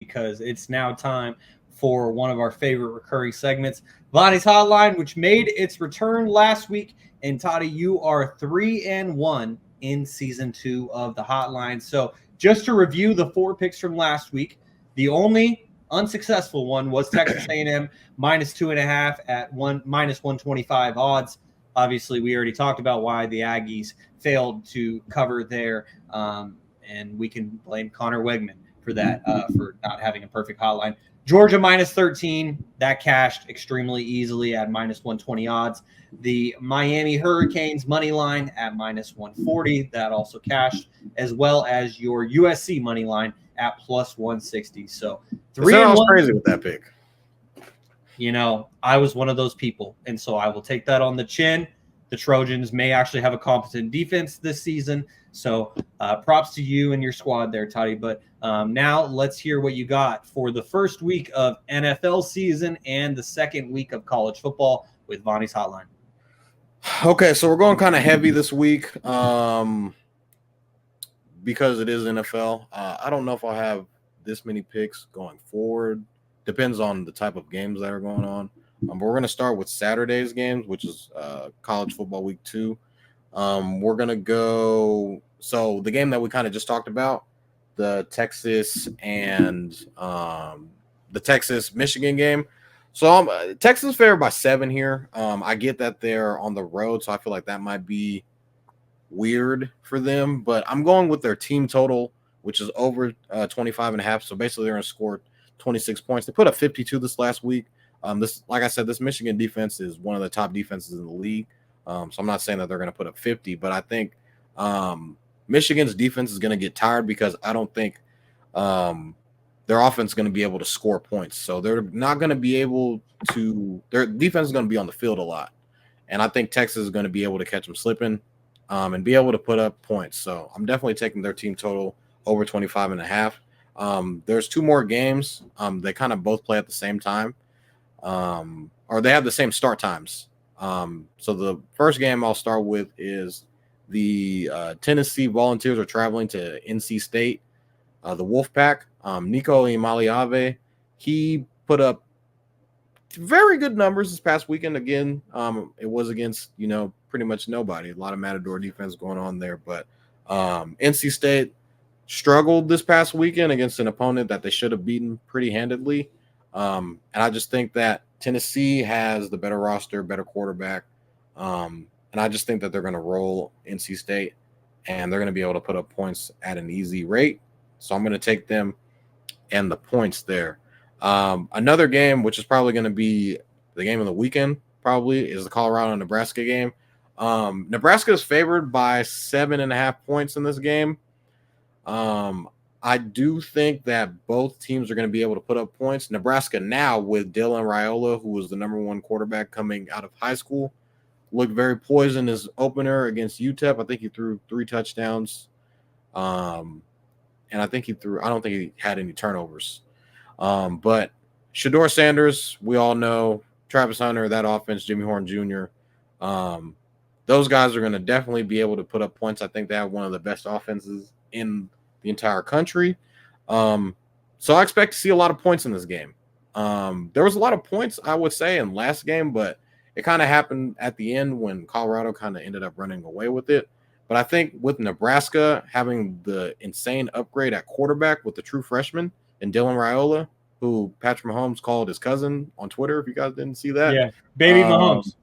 because it's now time for one of our favorite recurring segments, Vonny's Hotline, which made its return last week. And Toddy, you are 3-1 in season 2 of the Hotline. So just to review the 4 picks from last week, the only unsuccessful one was Texas A&M -2.5 at -125 odds. Obviously, we already talked about why the Aggies failed to cover there, and we can blame Connor Wegman for that, for not having a perfect hotline. Georgia -13, that cashed extremely easily at -120 odds. The Miami Hurricanes money line at -140, that also cashed, as well as your USC money line at +160. So 3-1. I was crazy with that pick. You know, I was one of those people, and so I will take that on the chin. The Trojans may actually have a competent defense this season, so props to you and your squad there, Toddy. But now let's hear what you got for the first week of NFL season and the second week of college football with Vonny's Hotline. Okay, so we're going kind of heavy this week because it is NFL. I don't know if I'll have this many picks going forward. Depends on the type of games that are going on. But we're going to start with Saturday's games, which is college football week 2. We're going to go – so the game that we kind of just talked about, the Texas and the Texas-Michigan game. So Texas favored by 7 here. I get that they're on the road, so I feel like that might be weird for them. But I'm going with their team total, which is over 25.5. So basically they're going to score 26 points. They put up 52 this last week. Like I said, this Michigan defense is one of the top defenses in the league. So I'm not saying that they're going to put up 50, but I think Michigan's defense is going to get tired because I don't think their offense is going to be able to score points. So they're not going to be able to – their defense is going to be on the field a lot. And I think Texas is going to be able to catch them slipping and be able to put up points. So I'm definitely taking their team total over 25.5. There's 2 more games. They kind of both play at the same time. Or they have the same start times. So the first game I'll start with is the Tennessee Volunteers are traveling to NC State, the Wolfpack. Nico Imaliave, he put up very good numbers this past weekend. Again, it was against, pretty much nobody. A lot of Matador defense going on there. But NC State struggled this past weekend against an opponent that they should have beaten pretty handedly. And I just think that Tennessee has the better roster, better quarterback. And I just think that they're going to roll NC State and they're going to be able to put up points at an easy rate. So I'm going to take them and the points there. Another game, which is probably going to be the game of the weekend, probably is the Colorado-Nebraska game. Nebraska is favored by 7.5 points in this game. I do think that both teams are going to be able to put up points. Nebraska now with Dylan Raiola, who was the number 1 quarterback coming out of high school, looked very poised in his opener against UTEP. I think he threw 3 touchdowns. And I think I don't think he had any turnovers. But Shedeur Sanders, we all know, Travis Hunter, that offense, Jimmy Horn Jr., those guys are going to definitely be able to put up points. I think they have one of the best offenses in the entire country. So I expect to see a lot of points in this game. There was a lot of points, I would say, in last game, but it kind of happened at the end when Colorado kind of ended up running away with it. But I think with Nebraska having the insane upgrade at quarterback with the true freshman and Dylan Raiola, who Patrick Mahomes called his cousin on Twitter, if you guys didn't see that. Yeah, baby Mahomes.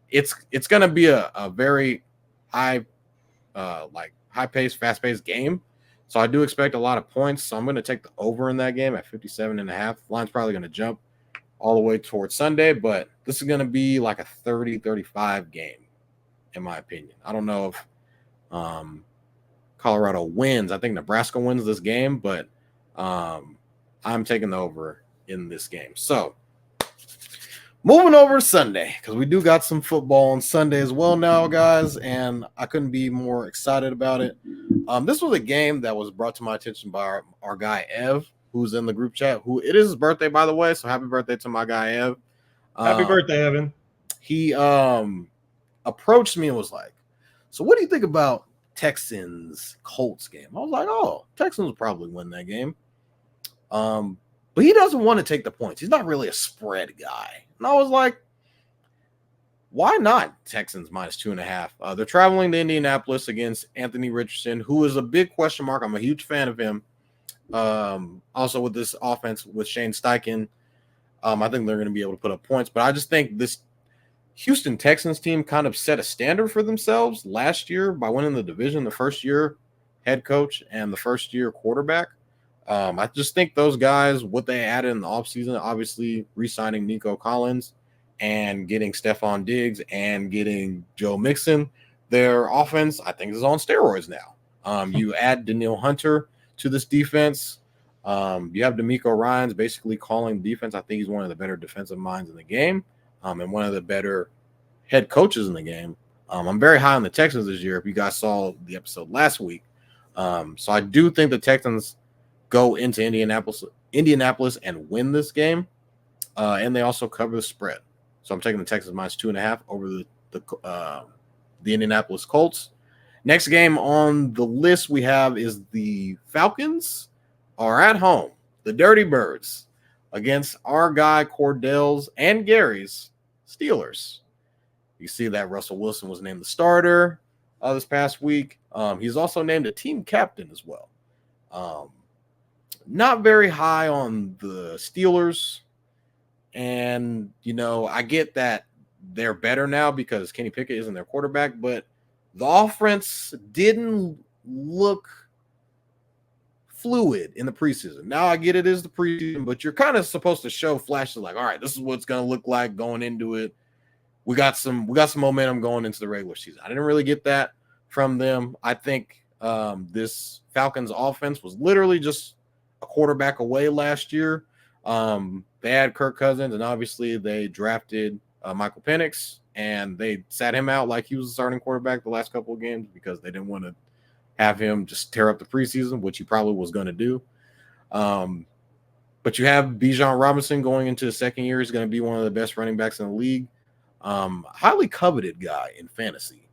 It's going to be a very high-paced, fast-paced game. So I do expect a lot of points. So I'm going to take the over in that game at 57.5. Line's probably going to jump all the way towards Sunday, but this is going to be like a 30-35 game, in my opinion. I don't know if Colorado wins. I think Nebraska wins this game, but I'm taking the over in this game. So moving over to Sunday, because we do got some football on Sunday as well now, guys, and I couldn't be more excited about it. This was a game that was brought to my attention by our guy Ev, who's in the group chat, who it is his birthday, by the way, so happy birthday to my guy Ev. Happy birthday, Evan. He approached me and was like, so what do you think about Texans-Colts game? I was like, oh, Texans will probably win that game. But he doesn't want to take the points. He's not really a spread guy. And I was like, why not Texans -2.5? They're traveling to Indianapolis against Anthony Richardson, who is a big question mark. I'm a huge fan of him. Also with this offense with Shane Steichen, I think they're going to be able to put up points. But I just think this Houston Texans team kind of set a standard for themselves last year by winning the division, the first year head coach and the first year quarterback. I just think those guys, what they added in the offseason, obviously re-signing Nico Collins and getting Stephon Diggs and getting Joe Mixon, their offense, I think, is on steroids now. You add Danielle Hunter to this defense. You have D'Amico Ryans basically calling defense. I think he's one of the better defensive minds in the game, and one of the better head coaches in the game. I'm very high on the Texans this year, if you guys saw the episode last week. So I do think the Texans go into Indianapolis and win this game, and they also cover the spread. So I'm taking the Texans -2.5 over the Indianapolis Colts. Next game on the list we have is the Falcons are at home, the Dirty Birds, against our guy Cordell's and Gary's Steelers. You see that Russell Wilson was named the starter this past week. He's also named a team captain as well. Not very high on the Steelers. And, I get that they're better now because Kenny Pickett isn't their quarterback, but the offense didn't look fluid in the preseason. Now I get it is the preseason, but you're kind of supposed to show flashes like, all right, this is what it's going to look like going into it. We got some momentum going into the regular season. I didn't really get that from them. I think this Falcons offense was literally just a quarterback away last year. They had Kirk Cousins, and obviously they drafted Michael Penix, and they sat him out like he was a starting quarterback the last couple of games because they didn't want to have him just tear up the preseason, which he probably was going to do. But you have Bijan Robinson going into his second year. He's going to be one of the best running backs in the league. Highly coveted guy in fantasy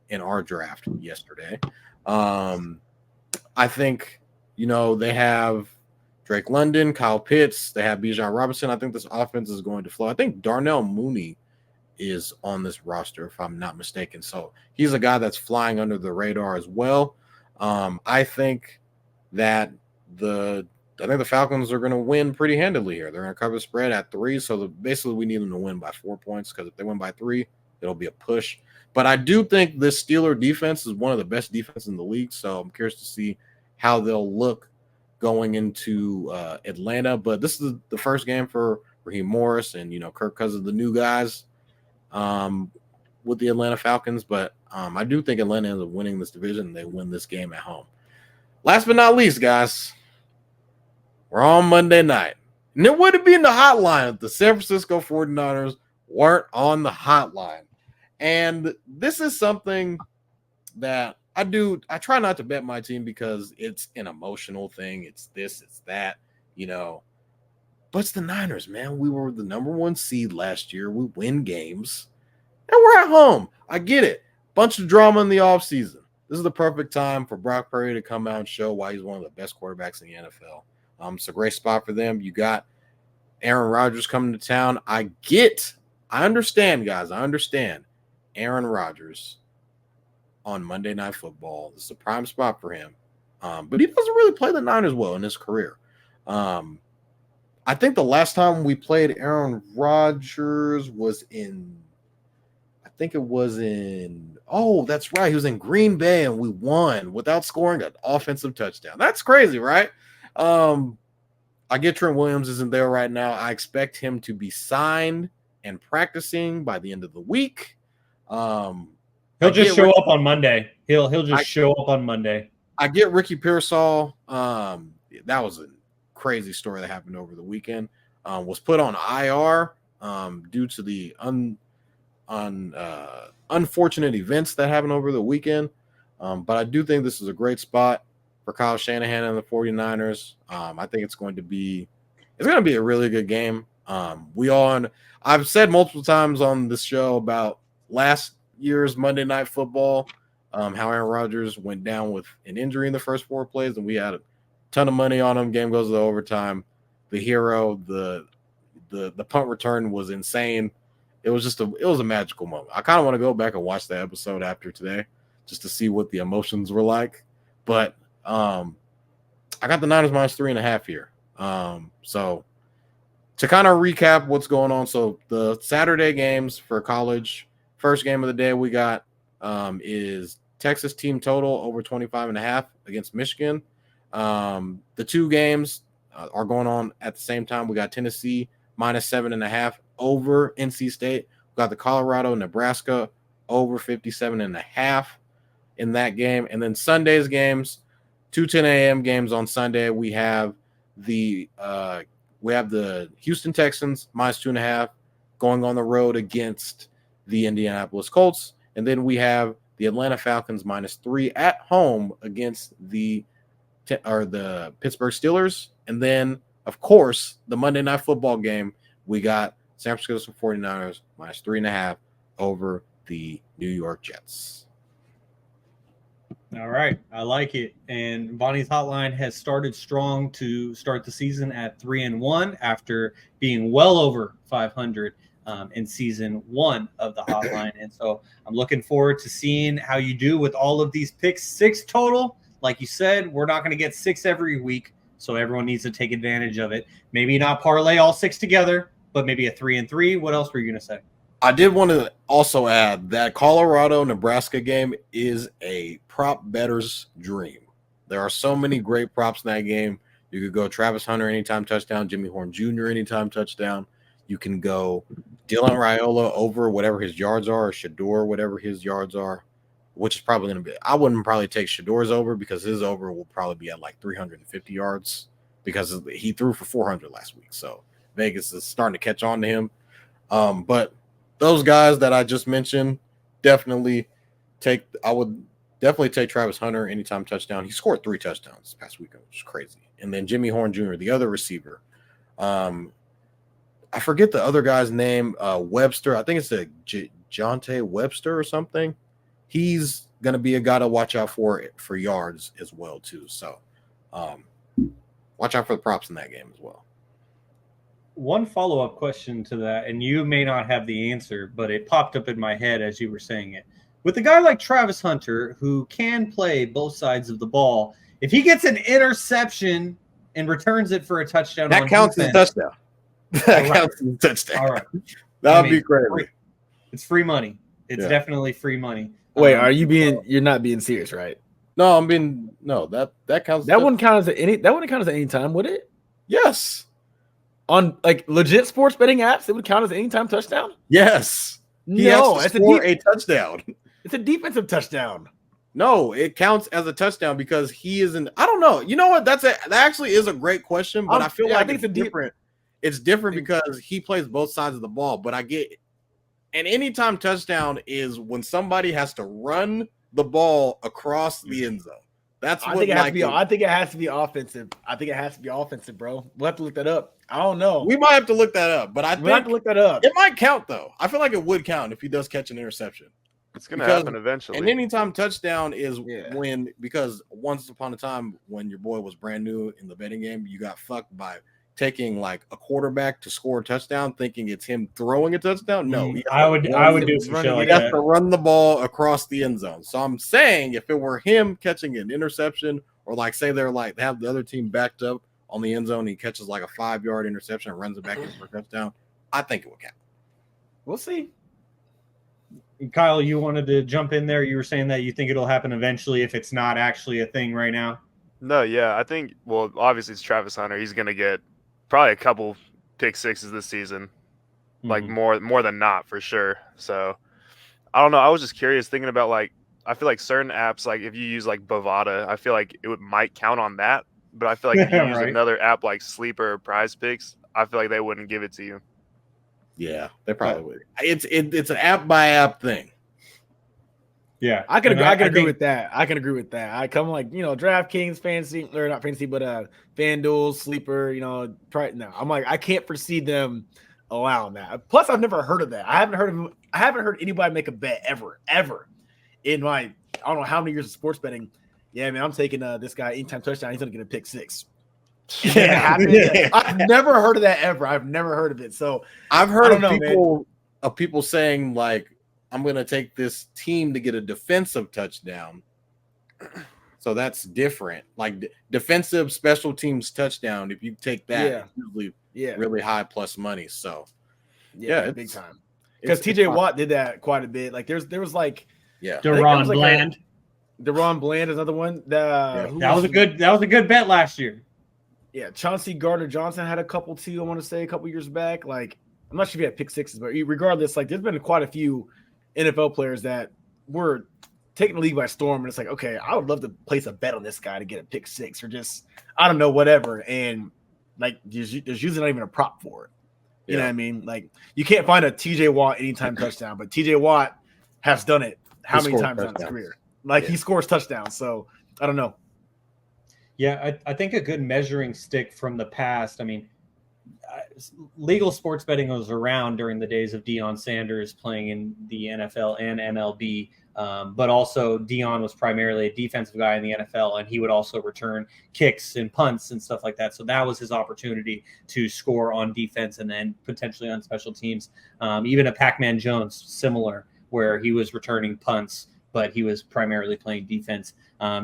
in our draft yesterday. I think, they have Drake London, Kyle Pitts. They have Bijan Robinson. I think this offense is going to flow. I think Darnell Mooney is on this roster, if I'm not mistaken. So he's a guy that's flying under the radar as well. I think that the Falcons are going to win pretty handily here. They're going to cover the spread at 3. So basically we need them to win by 4 points, because if they win by 3, it'll be a push. But I do think this Steeler defense is one of the best defenses in the league. So I'm curious to see how they'll look going into Atlanta. But this is the first game for Raheem Morris and, Kirk Cousins, the new guys with the Atlanta Falcons. But I do think Atlanta ends up winning this division, and they win this game at home. Last but not least, guys, we're on Monday night. And it would have been the hotline if the San Francisco 49ers weren't on the hotline. And this is something that I try not to bet my team because it's an emotional thing. It's this, it's that, But it's the Niners, man. We were the number 1 seed last year. We win games. And we're at home. I get it. Bunch of drama in the offseason. This is the perfect time for Brock Purdy to come out and show why he's one of the best quarterbacks in the NFL. It's a great spot for them. You got Aaron Rodgers coming to town. I understand, guys. I understand. Aaron Rodgers on Monday Night Football. This is a prime spot for him. But he doesn't really play the Niners well in his career. I think the last time we played Aaron Rodgers was oh, that's right. He was in Green Bay, and we won without scoring an offensive touchdown. That's crazy, right? I get Trent Williams isn't there right now. I expect him to be signed and practicing by the end of the week. He'll just show up on Monday. He'll just show up on Monday. I get Ricky Pearsall. That was a crazy story that happened over the weekend. Was put on IR due to the unfortunate events that happened over the weekend. But I do think this is a great spot for Kyle Shanahan and the 49ers. I think it's going to be a really good game. I've said multiple times on this show about last year's Monday Night Football, how Aaron Rodgers went down with an injury in the first 4 plays, and we had a ton of money on him. Game goes to overtime. The hero, the punt return was insane. It was a magical moment. I kind of want to go back and watch the episode after today just to see what the emotions were like. But I got the Niners -3.5 here. So to kind of recap what's going on, so the Saturday games for college, first game of the day we got is Texas team total over 25.5 against Michigan. The two games are going on at the same time. We got Tennessee -7.5 over NC State. We got the Colorado Nebraska over 57.5 in that game. And then Sunday's games, 2:10 a.m. games on Sunday. We have the Houston Texans -2.5 going on the road against the Indianapolis Colts. And then we have the Atlanta Falcons -3 at home against the Pittsburgh Steelers. And then, of course, the Monday Night Football game, we got San Francisco 49ers -3.5 over the New York Jets. All right. I like it. And Vonny's hotline has started strong to start the season at 3-1 after being well over 500 in season 1 of the hotline. And so I'm looking forward to seeing how you do with all of these picks. 6 total. Like you said, we're not going to get 6 every week. So everyone needs to take advantage of it. Maybe not parlay all 6 together, but maybe a 3-3. What else were you going to say? I did want to also add that Colorado-Nebraska game is a prop bettor's dream. There are so many great props in that game. You could go Travis Hunter anytime touchdown, Jimmy Horn Jr. anytime touchdown. You can go Dylan Raiola over whatever his yards are, or Shador, whatever his yards are, which is probably going to be – I wouldn't probably take Shador's over because his over will probably be at like 350 yards because he threw for 400 last week. So Vegas is starting to catch on to him. But those guys that I just mentioned, I would definitely take Travis Hunter anytime touchdown. He scored 3 touchdowns this past weekend, which is crazy. And then Jimmy Horn Jr., the other receiver. I forget the other guy's name, Webster. I think it's a Jonte Webster or something. He's going to be a guy to watch out for yards as well, too. So watch out for the props in that game as well. One follow-up question to that, and you may not have the answer, but it popped up in my head as you were saying it. With a guy like Travis Hunter, who can play both sides of the ball, if he gets an interception and returns it for a touchdown, that counts as a touchdown. That counts as a touchdown. All right. That would be crazy. It's free money. It's definitely free money. Wait, you're not being serious, right? No, that counts. That wouldn't count as any time, would it? Yes. On like legit sports betting apps, it would count as an anytime touchdown? Yes. No, it's a touchdown. It's a defensive touchdown. No, it counts as a touchdown because he isn't. I don't know. You know what? That actually is a great question, but I feel like it's different. It's different because he plays both sides of the ball. But I get an anytime touchdown is when somebody has to run the ball across the end zone. I think it has to be offensive. I think it has to be offensive, bro. We'll have to look that up. I don't know. We might have to look that up, but we'll have to look that up. It might count though. I feel like it would count if he does catch an interception. It's going to happen eventually. An anytime touchdown is because once upon a time when your boy was brand new in the betting game, you got fucked by taking like a quarterback to score a touchdown, thinking it's him throwing a touchdown. No, I would do some shit like that. He has to run the ball across the end zone. So I'm saying if it were him catching an interception, or like say they're like have the other team backed up on the end zone, and he catches like a 5-yard interception and runs it back in for a touchdown, I think it would count. We'll see. Kyle, you wanted to jump in there. You were saying that you think it'll happen eventually if it's not actually a thing right now. No, yeah, I think. Well, obviously it's Travis Hunter. He's going to get probably a couple pick sixes this season, like more than not for sure. So I don't know. I was just curious thinking about like I feel like certain apps, like if you use like Bovada, I feel like might count on that. But I feel like if you use another app like Sleeper or Prize Picks, I feel like they wouldn't give it to you. Yeah, they probably would. It's an app by app thing. Yeah, I can agree with that. I can agree with that. I come like DraftKings, fantasy or not fantasy, but FanDuel, Sleeper. I'm like I can't foresee them allowing that. Plus, I've never heard of that. I haven't heard anybody make a bet ever in my I don't know how many years of sports betting. Yeah, man, I'm taking this guy anytime touchdown. He's gonna get a pick six. Yeah. I've never heard of that ever. I've never heard of it. So I've heard of people saying like, I'm gonna take this team to get a defensive touchdown. So that's different. Like defensive special teams touchdown. If you take that, it's usually really high plus money. So yeah, big time. Because TJ Watt did that quite a bit. Like there was like Deron Bland. Deron Bland is another one. That was a good bet last year. Yeah, Chauncey Gardner-Johnson had a couple too. I want to say a couple years back. Like I'm not sure if he had pick sixes, but regardless, like there's been quite a few NFL players that were taking the league by storm, and it's like, okay, I would love to place a bet on this guy to get a pick six or just I don't know, whatever. And like there's usually not even a prop for it. You know what I mean? Like you can't find a TJ Watt anytime touchdown, but TJ Watt has done it how many times in his career? Like he scores touchdowns. So I don't know. Yeah, I think a good measuring stick from the past. I mean, legal sports betting was around during the days of Deion Sanders playing in the NFL and MLB. But also Deion was primarily a defensive guy in the NFL, and he would also return kicks and punts and stuff like that. So that was his opportunity to score on defense and then potentially on special teams. Even a Pac-Man Jones, similar, where he was returning punts, but he was primarily playing defense.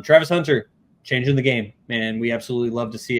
Travis Hunter, changing the game, man. We absolutely love to see